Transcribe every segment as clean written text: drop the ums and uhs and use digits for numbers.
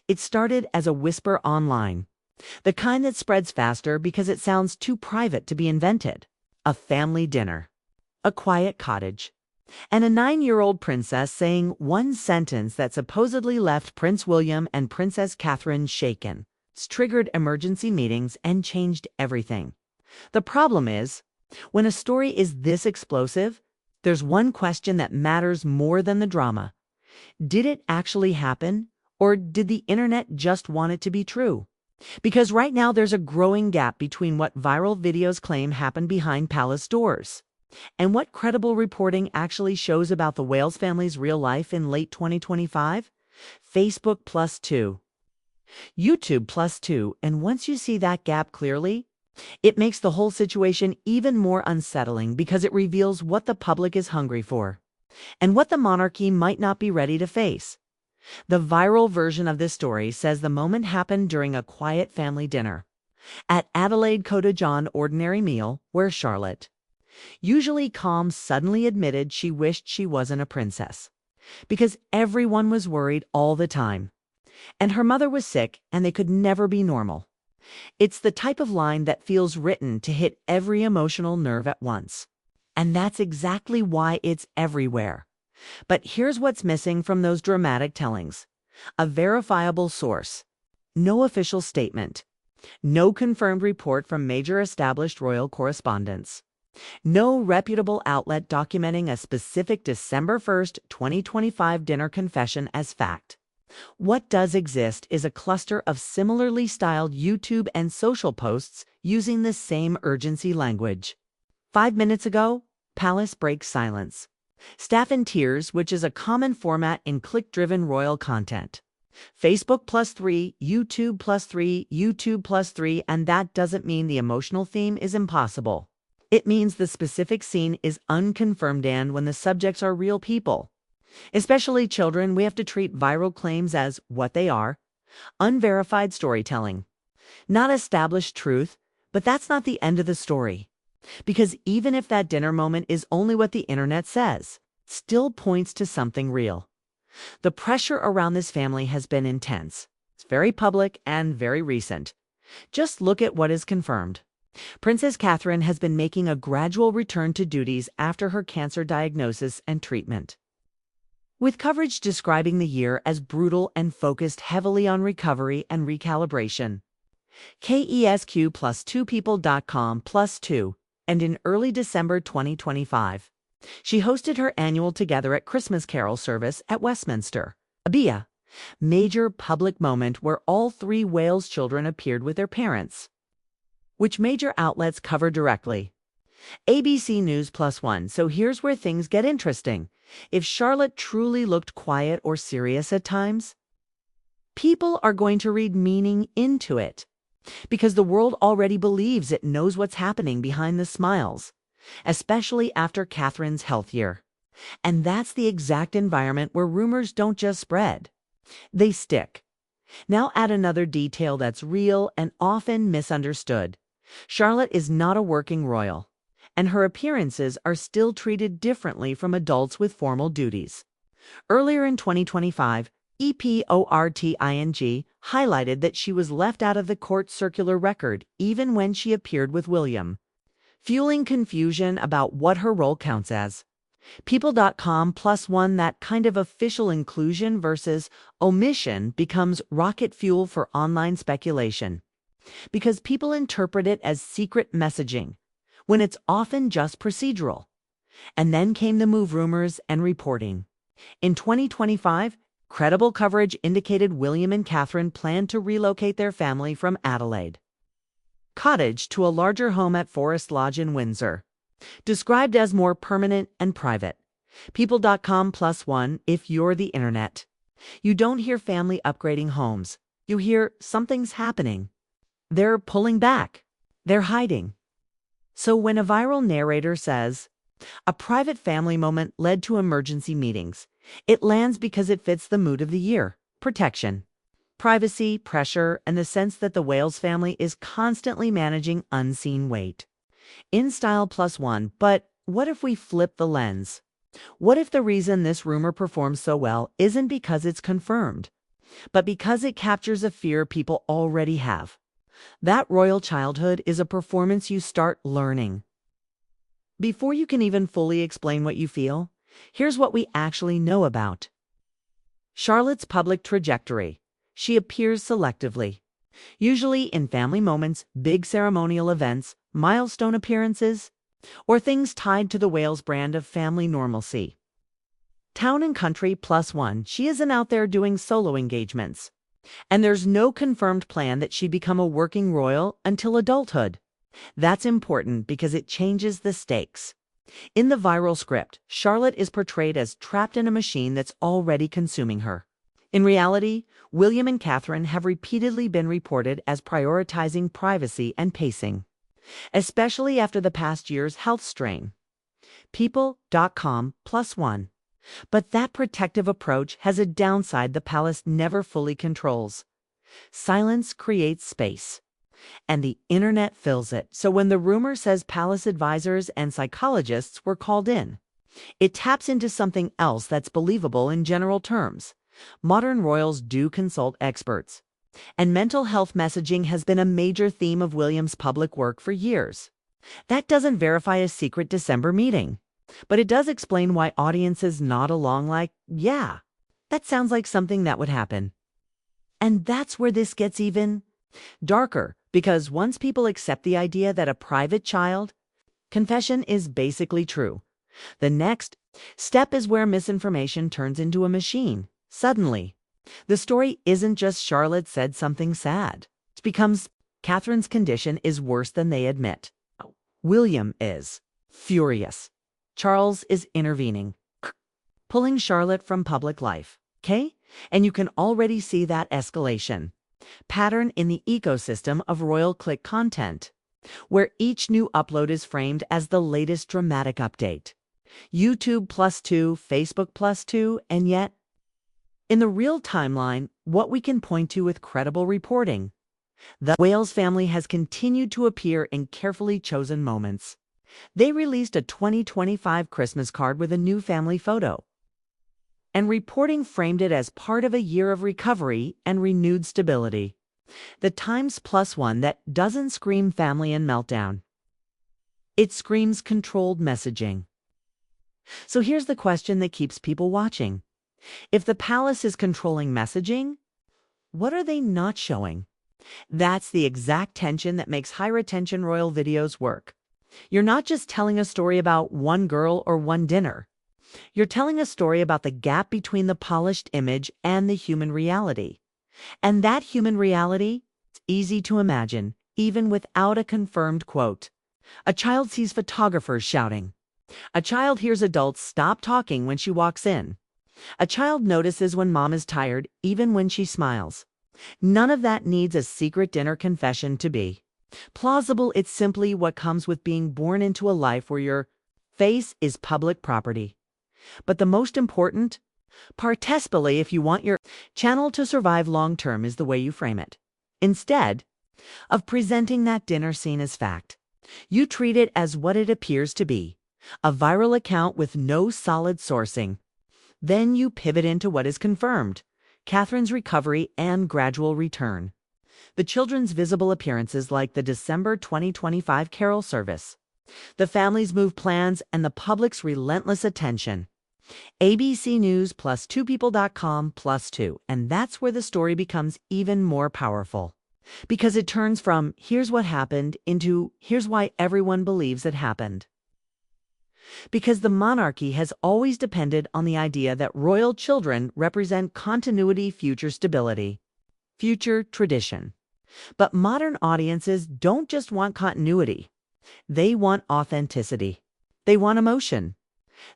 It started as a whisper online, the kind that spreads faster because it sounds too private to be invented. A family dinner, a quiet cottage, and a 9-year-old princess saying one sentence that supposedly left Prince William and Princess Catherine shaken. It's triggered emergency meetings and changed everything. The problem is, when a story is this explosive, there's one question that matters more than the drama. Did it actually happen, or did the internet just want it to be true? Because right now there's a growing gap between what viral videos claim happened behind palace doors and what credible reporting actually shows about the Wales family's real life in late 2025. Facebook +2, YouTube +2, and once you see that gap clearly, it makes the whole situation even more unsettling because it reveals what the public is hungry for and what the monarchy might not be ready to face. The viral version of this story says the moment happened during a quiet family dinner at Adelaide Cottage ordinary meal where Charlotte, usually calm, suddenly admitted she wished she wasn't a princess because everyone was worried all the time and her mother was sick and they could never be normal. It's the type of line that feels written to hit every emotional nerve at once. And that's exactly why it's everywhere. But here's what's missing from those dramatic tellings: a verifiable source, no official statement, no confirmed report from major established royal correspondents, no reputable outlet documenting a specific December 1st, 2025 dinner confession as fact. What does exist is a cluster of similarly styled YouTube and social posts using the same urgency language. 5 minutes ago, palace breaks silence. Staff in tears, which is a common format in click-driven royal content. Facebook +3, YouTube +3, YouTube +3, and that doesn't mean the emotional theme is impossible. It means the specific scene is unconfirmed, and when the subjects are real people, especially children, we have to treat viral claims as what they are: unverified storytelling. Not established truth, but that's not the end of the story. Because even if that dinner moment is only what the internet says, it still points to something real. The pressure around this family has been intense. It's very public and very recent. Just look at what is confirmed. Princess Catherine has been making a gradual return to duties after her cancer diagnosis and treatment, with coverage describing the year as brutal and focused heavily on recovery and recalibration. KESQ +2 people.com +2. And in early December 2025, she hosted her annual Together at Christmas Carol service at Westminster, a major public moment where all 3 Wales children appeared with their parents, which major outlets cover directly. ABC News +1. So here's where things get interesting. If Charlotte truly looked quiet or serious at times, people are going to read meaning into it, because the world already believes it knows what's happening behind the smiles, especially after Catherine's health year. And that's the exact environment where rumors don't just spread, they stick. Now add another detail that's real and often misunderstood. Charlotte is not a working royal, and her appearances are still treated differently from adults with formal duties. Earlier in 2025, EPORTING highlighted that she was left out of the court circular record even when she appeared with William, fueling confusion about what her role counts as. People.com +1. That kind of official inclusion versus omission becomes rocket fuel for online speculation, because people interpret it as secret messaging when it's often just procedural. And then came the move rumors and reporting. In 2025, credible coverage indicated William and Catherine planned to relocate their family from Adelaide Cottage to a larger home at Forest Lodge in Windsor, described as more permanent and private. People.com +1. If you're the internet, you don't hear family upgrading homes. You hear something's happening. They're pulling back. They're hiding. So when a viral narrator says, a private family moment led to emergency meetings, it lands because it fits the mood of the year: protection, privacy, pressure, and the sense that the Wales family is constantly managing unseen weight. In style +1. But what if we flip the lens? What if the reason this rumor performs so well isn't because it's confirmed, but because it captures a fear people already have. That royal childhood is a performance you start learning. Before you can even fully explain what you feel, here's what we actually know about Charlotte's public trajectory. She appears selectively, usually in family moments, big ceremonial events, milestone appearances, or things tied to the Wales brand of family normalcy. Town and country +1, she isn't out there doing solo engagements. And there's no confirmed plan that she'd become a working royal until adulthood. That's important because it changes the stakes. In the viral script, Charlotte is portrayed as trapped in a machine that's already consuming her. In reality, William and Catherine have repeatedly been reported as prioritizing privacy and pacing, especially after the past year's health strain. People.com +1. But that protective approach has a downside the palace never fully controls. Silence creates space, and the internet fills it. So when the rumor says palace advisors and psychologists were called in, it taps into something else that's believable in general terms. Modern royals do consult experts, and mental health messaging has been a major theme of William's public work for years. That doesn't verify a secret December meeting, but it does explain why audiences nod along like, yeah, that sounds like something that would happen. And that's where this gets even darker, because once people accept the idea that a private child confession is basically true, the next step is where misinformation turns into a machine. Suddenly, the story isn't just Charlotte said something sad. It becomes Catherine's condition is worse than they admit. William is furious. Charles is intervening, pulling Charlotte from public life. Okay? And you can already see that escalation pattern in the ecosystem of royal click content, where each new upload is framed as the latest dramatic update. YouTube +2, Facebook +2, and yet, in the real timeline, what we can point to with credible reporting, the Wales family has continued to appear in carefully chosen moments. They released a 2025 Christmas card with a new family photo, and reporting framed it as part of a year of recovery and renewed stability. The Times +1 that doesn't scream family and meltdown. It screams controlled messaging. So here's the question that keeps people watching. If the palace is controlling messaging, what are they not showing? That's the exact tension that makes high-retention royal videos work. You're not just telling a story about one girl or one dinner. You're telling a story about the gap between the polished image and the human reality. And that human reality is easy to imagine, even without a confirmed quote. A child sees photographers shouting. A child hears adults stop talking when she walks in. A child notices when mom is tired, even when she smiles. None of that needs a secret dinner confession to be plausible. It's simply what comes with being born into a life where your face is public property. But the most important part, especially if you want your channel to survive long-term, is the way you frame it. Instead of presenting that dinner scene as fact, you treat it as what it appears to be, a viral account with no solid sourcing. Then you pivot into what is confirmed, Catherine's recovery and gradual return. The children's visible appearances like the December 2025 carol service, the family's move plans, and the public's relentless attention. ABC News +2 People.com +2. And that's where the story becomes even more powerful. Because it turns from here's what happened into here's why everyone believes it happened. Because the monarchy has always depended on the idea that royal children represent continuity, future stability, future tradition. But modern audiences don't just want continuity. They want authenticity. They want emotion.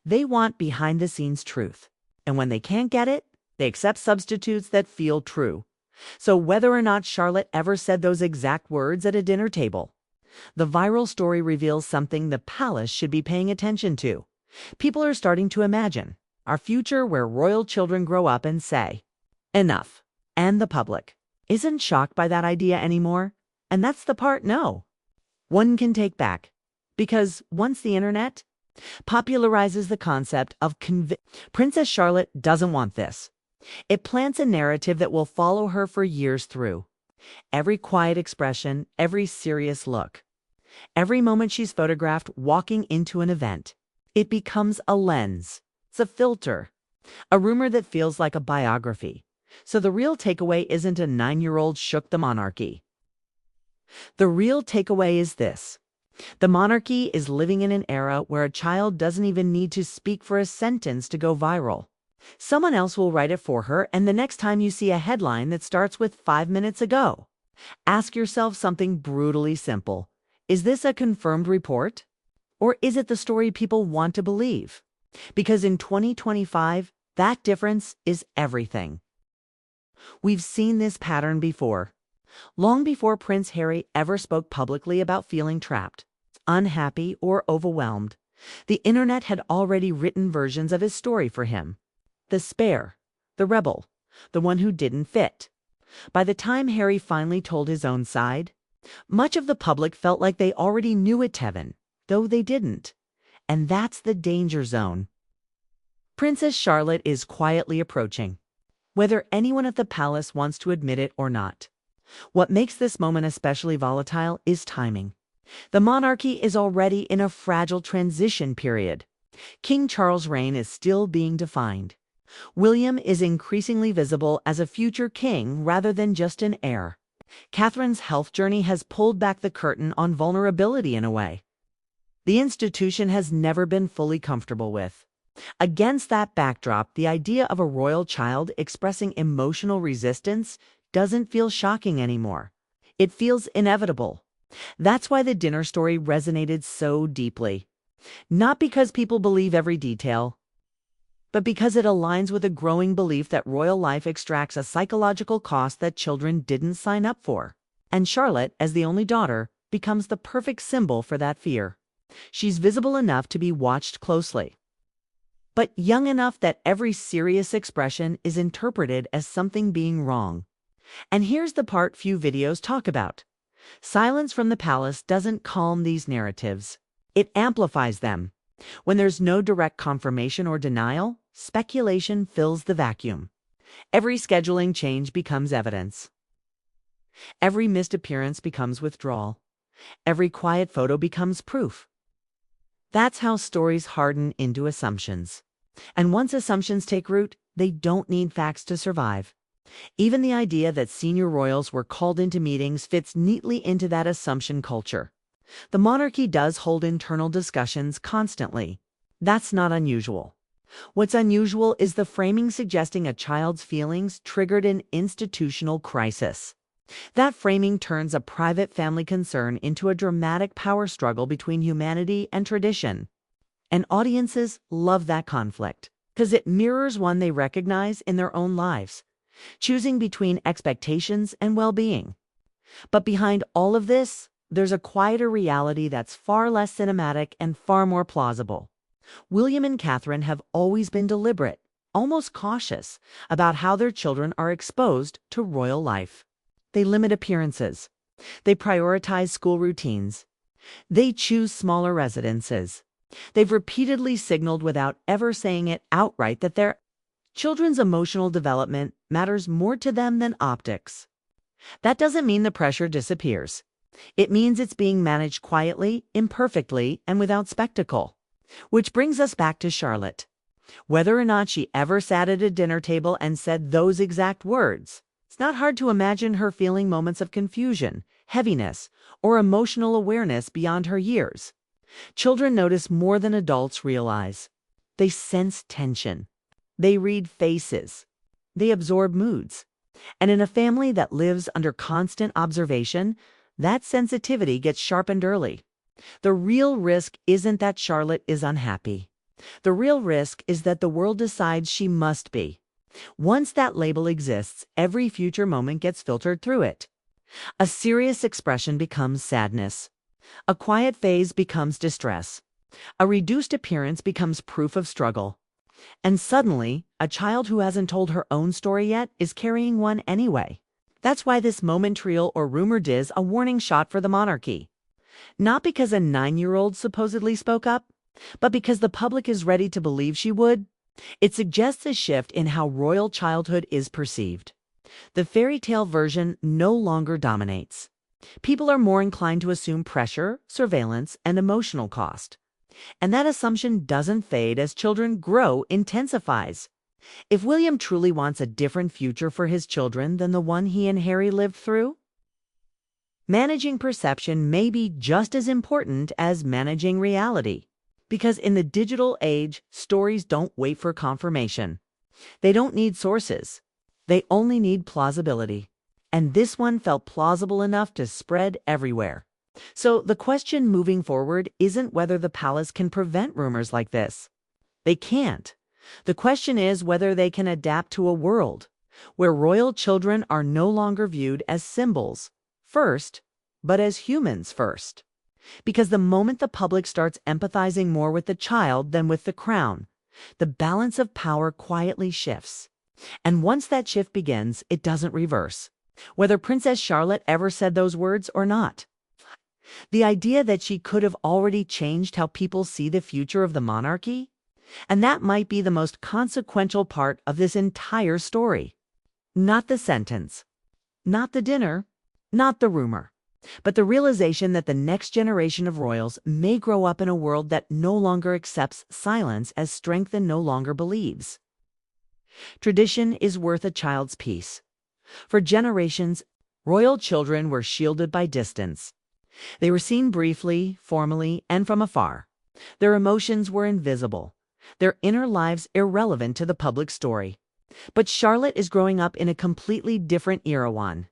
They want behind-the-scenes truth. And when they can't get it, they accept substitutes that feel true. So whether or not Charlotte ever said those exact words at a dinner table, the viral story reveals something the palace should be paying attention to. People are starting to imagine our future where royal children grow up and say, enough. And the public isn't shocked by that idea anymore. And that's the part one can take back. Because once the internet popularizes the concept of Princess Charlotte doesn't want this. It plants a narrative that will follow her for years through. Every quiet expression, every serious look, every moment she's photographed walking into an event. It becomes a lens. It's a filter. A rumor that feels like a biography. So the real takeaway isn't a 9-year-old shook the monarchy. The real takeaway is this. The monarchy is living in an era where a child doesn't even need to speak for a sentence to go viral. Someone else will write it for her, and the next time you see a headline that starts with 5 minutes ago, ask yourself something brutally simple. Is this a confirmed report? Or is it the story people want to believe? Because in 2025, that difference is everything. We've seen this pattern before. Long before Prince Harry ever spoke publicly about feeling trapped, unhappy, or overwhelmed, the internet had already written versions of his story for him. The spare, the rebel, the one who didn't fit. By the time Harry finally told his own side, much of the public felt like they already knew it, Tevin, though they didn't. And that's the danger zone. Princess Charlotte is quietly approaching, whether anyone at the palace wants to admit it or not. What makes this moment especially volatile is timing. The monarchy is already in a fragile transition period. King Charles' reign is still being defined. William is increasingly visible as a future king rather than just an heir. Catherine's health journey has pulled back the curtain on vulnerability in a way the institution has never been fully comfortable with. Against that backdrop, the idea of a royal child expressing emotional resistance doesn't feel shocking anymore. It feels inevitable. That's why the dinner story resonated so deeply. Not because people believe every detail, but because it aligns with a growing belief that royal life extracts a psychological cost that children didn't sign up for. And Charlotte, as the only daughter, becomes the perfect symbol for that fear. She's visible enough to be watched closely, but young enough that every serious expression is interpreted as something being wrong. And here's the part few videos talk about. Silence from the palace doesn't calm these narratives. It amplifies them. When there's no direct confirmation or denial, speculation fills the vacuum. Every scheduling change becomes evidence. Every missed appearance becomes withdrawal. Every quiet photo becomes proof. That's how stories harden into assumptions. And once assumptions take root, they don't need facts to survive. Even the idea that senior royals were called into meetings fits neatly into that assumption culture. The monarchy does hold internal discussions constantly. That's not unusual. What's unusual is the framing suggesting a child's feelings triggered an institutional crisis. That framing turns a private family concern into a dramatic power struggle between humanity and tradition. And audiences love that conflict because it mirrors one they recognize in their own lives, choosing between expectations and well-being. But behind all of this, there's a quieter reality that's far less cinematic and far more plausible. William and Catherine have always been deliberate, almost cautious, about how their children are exposed to royal life. They limit appearances. They prioritize school routines. They choose smaller residences. They've repeatedly signaled without ever saying it outright that their children's emotional development matters more to them than optics. That doesn't mean the pressure disappears. It means it's being managed quietly, imperfectly, and without spectacle. Which brings us back to Charlotte. Whether or not she ever sat at a dinner table and said those exact words, it's not hard to imagine her feeling moments of confusion, heaviness, or emotional awareness beyond her years. Children notice more than adults realize. They sense tension. They read faces. They absorb moods. And in a family that lives under constant observation, that sensitivity gets sharpened early. The real risk isn't that Charlotte is unhappy. The real risk is that the world decides she must be. Once that label exists, every future moment gets filtered through it. A serious expression becomes sadness. A quiet phase becomes distress. A reduced appearance becomes proof of struggle. And suddenly, a child who hasn't told her own story yet is carrying one anyway. That's why this momentreal or rumored is a warning shot for the monarchy. Not because a 9-year-old supposedly spoke up, but because the public is ready to believe she would, It suggests a shift in how royal childhood is perceived. The fairy tale version no longer dominates. People are more inclined to assume pressure, surveillance, and emotional cost. And that assumption doesn't fade as children grow, intensifies. If William truly wants a different future for his children than the one he and Harry lived through, managing perception may be just as important as managing reality. Because in the digital age, stories don't wait for confirmation. They don't need sources. They only need plausibility. And this one felt plausible enough to spread everywhere. So the question moving forward isn't whether the palace can prevent rumors like this. They can't. The question is whether they can adapt to a world where royal children are no longer viewed as symbols first, but as humans first. Because the moment the public starts empathizing more with the child than with the crown, the balance of power quietly shifts. And once that shift begins, it doesn't reverse, whether Princess Charlotte ever said those words or not. The idea that she could have already changed how people see the future of the monarchy, and that might be the most consequential part of this entire story. Not the sentence, not the dinner, not the rumor, but the realization that the next generation of royals may grow up in a world that no longer accepts silence as strength and no longer believes. Tradition is worth a child's peace. For generations, royal children were shielded by distance. They were seen briefly, formally, and from afar. Their emotions were invisible, their inner lives irrelevant to the public story. But Charlotte is growing up in a completely different era, one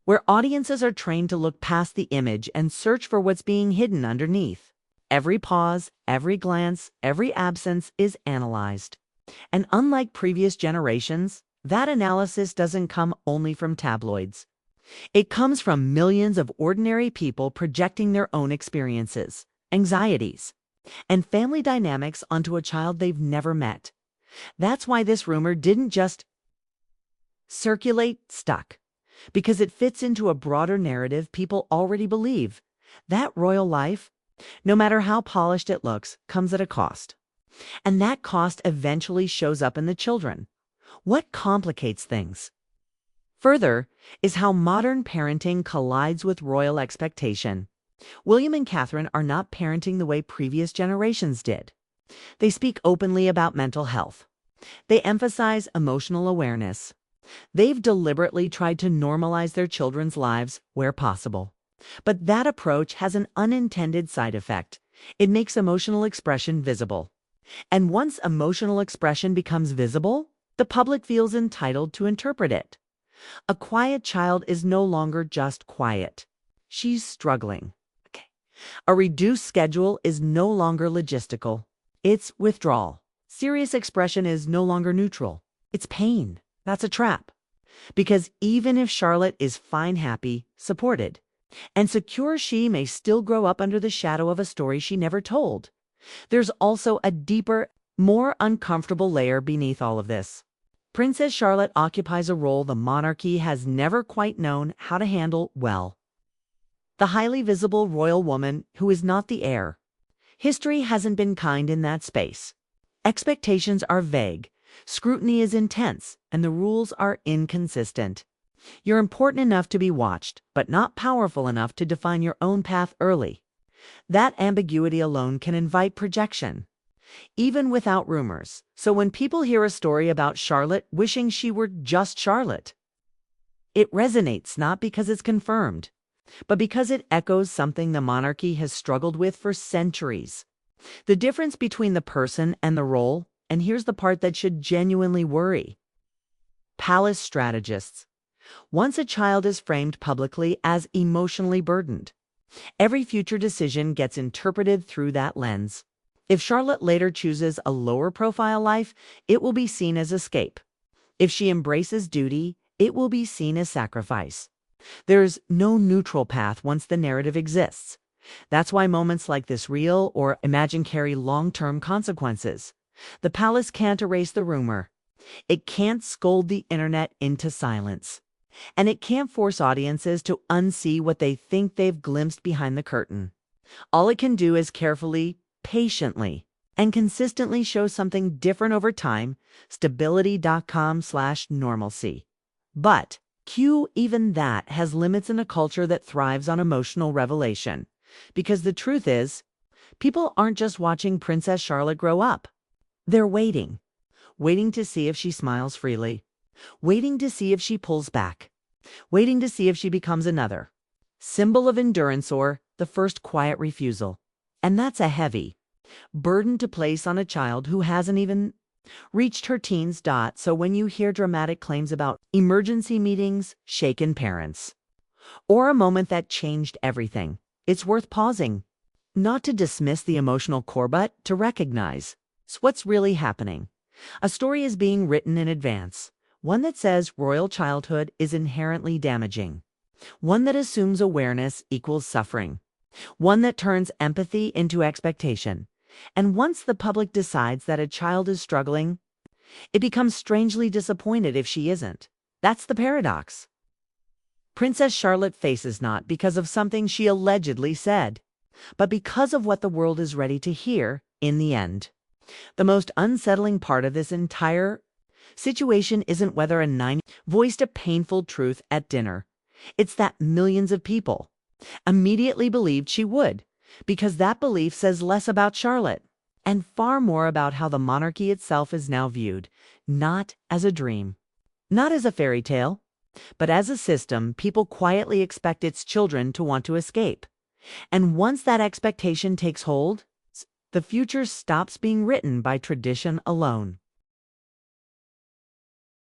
where audiences are trained to look past the image and search for what's being hidden underneath. Every pause, every glance, every absence is analyzed. And unlike previous generations, that analysis doesn't come only from tabloids. It comes from millions of ordinary people projecting their own experiences, anxieties, and family dynamics onto a child they've never met. That's why this rumor didn't just circulate, stuck. Because it fits into a broader narrative people already believe. That royal life, no matter how polished it looks, comes at a cost. And that cost eventually shows up in the children. What complicates things further is how modern parenting collides with royal expectation. William and Catherine are not parenting the way previous generations did. They speak openly about mental health. They emphasize emotional awareness. They've deliberately tried to normalize their children's lives where possible. But that approach has an unintended side effect. It makes emotional expression visible. And once emotional expression becomes visible, the public feels entitled to interpret it. A quiet child is no longer just quiet. She's struggling. A reduced schedule is no longer logistical. It's withdrawal. Serious expression is no longer neutral. It's pain. That's a trap. Because even if Charlotte is fine, happy, supported, and secure, she may still grow up under the shadow of a story she never told. There's also a deeper, more uncomfortable layer beneath all of this. Princess Charlotte occupies a role the monarchy has never quite known how to handle well. The highly visible royal woman who is not the heir. History hasn't been kind in that space. Expectations are vague. Scrutiny is intense, and the rules are inconsistent. You're important enough to be watched, but not powerful enough to define your own path early. That ambiguity alone can invite projection, even without rumors. So when people hear a story about Charlotte wishing she were just Charlotte, it resonates not because it's confirmed, but because it echoes something the monarchy has struggled with for centuries. The difference between the person and the role. And here's the part that should genuinely worry. Palace strategists. Once a child is framed publicly as emotionally burdened, every future decision gets interpreted through that lens. If Charlotte later chooses a lower profile life, it will be seen as escape. If she embraces duty, it will be seen as sacrifice. There's no neutral path once the narrative exists. That's why moments like this reel or imagine carry long-term consequences. The palace can't erase the rumor. It can't scold the internet into silence. And it can't force audiences to unsee what they think they've glimpsed behind the curtain. All it can do is carefully, patiently, and consistently shows something different over time, stability.com/normalcy. But even that has limits in a culture that thrives on emotional revelation. Because the truth is, people aren't just watching Princess Charlotte grow up. They're waiting to see if she smiles freely, waiting to see if she pulls back, waiting to see if she becomes another symbol of endurance or the first quiet refusal. And that's a heavy burden to place on a child who hasn't even reached her teens. So when you hear dramatic claims about emergency meetings, shaken parents, or a moment that changed everything, it's worth pausing, not to dismiss the emotional core, but to recognize what's really happening. A story is being written in advance, one that says royal childhood is inherently damaging, one that assumes awareness equals suffering, one that turns empathy into expectation. And once the public decides that a child is struggling, it becomes strangely disappointed if she isn't. That's the paradox. Princess Charlotte faces not because of something she allegedly said, but because of what the world is ready to hear in the end. The most unsettling part of this entire situation isn't whether a 9 voiced a painful truth at dinner. It's that millions of people immediately believed she would, because that belief says less about Charlotte and far more about how the monarchy itself is now viewed, not as a dream, not as a fairy tale, but as a system people quietly expect its children to want to escape. And once that expectation takes hold, the future stops being written by tradition alone.